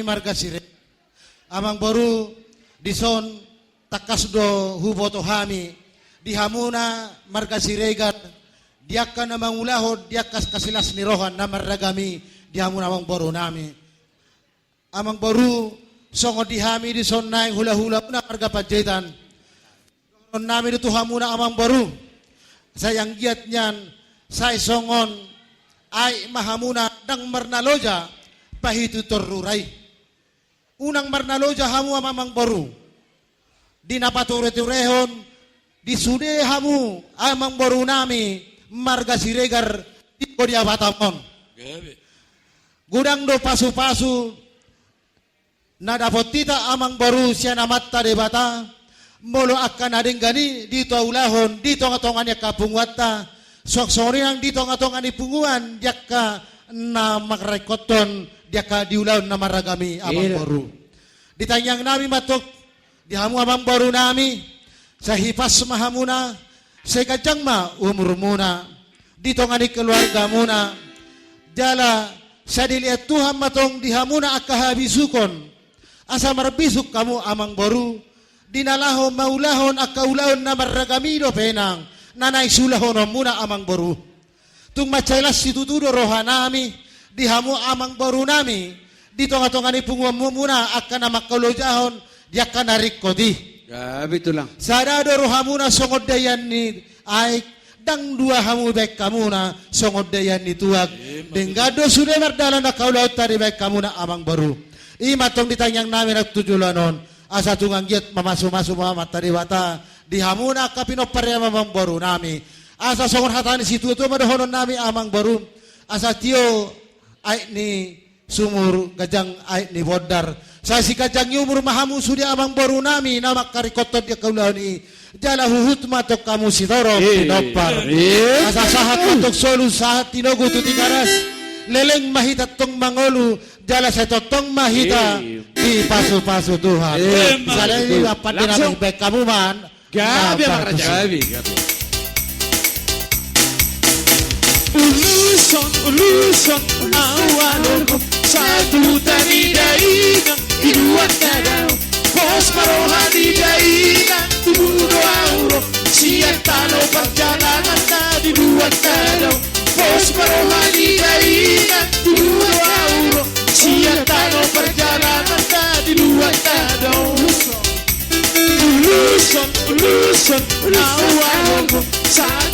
marga sire amang baru dison takasdo huboto hami dihamuna marga siregan diakan namang ulahod diakas kasilas ni rohan na maragami dihamuna amang baru nami amang baru songo dihami dison naing hula-hula na marga pajetan on nami dito hamuna amang baru sayang giat nyan say songon ay mahamuna dang marnaloja pahitu torruray unang marnaloja hamu amang baru dinapature-turehon disude hamu amang baru nami marga siregar di kodia batamon gudang do pasu-pasu nadapotita amang baru siya namatta de bata molo akan adenggani dito ulahon dito ngatongannya kapungwata sok-sori ang dito ngatongan ipunguan diaka na makrekoton diaka diulaon na maragami amang baru ditanyang nami matok dihamu amang baru nami sa hipas mahamuna sa kajang ma umur muna dito ngani keluarga muna jala sa dilihat Tuhan matong dihamuna akahabisukon asa marbisuk kamu amang baru dinalahon maulahon akaulaon na maragamido penang nanay sulahon muna amang baru tung macailas situtudo rohanami dihamu amang baru nami dito nga tong anipungwam mo muna akan na makalojahon diakan narik kodi gabi ito lang sarado rohamuna songod dayan ni ay dang dua hamu baik kamuna songod dayan ni tuwag denggado sudah mardala na kaulaot tadi baik kamuna amang baru imatong ditanyang namin at tujulanon asa tungang giat mamasu-masu mama tariwata dihamuna kapinoparya amang baru nami asa songod hatani situ itu madahonon nami amang baru asa tio ay ni sumur gajang ay ni bodar sa si gajang umur mahamu sudi amang baru nami na makarikotot ya kaulaon ni jala huhut matok kamu sitoro pinopar asa sahat matok solu sahat tinogu tutikaras leleng mahita tong mangolu jala sa totong mahita di pasu-pasu Tuhan misalnya ini dapat dinamik baik kamu man gabi amang raja gabi Ulusan awalku satu tadi dainang dua kadang pos marohani dainang tubuh auro siatano perjalanan tadi dua kadang pos marohani dainang tubuh auro siatano perjalanan tadi dua kadang ulusan awalku satu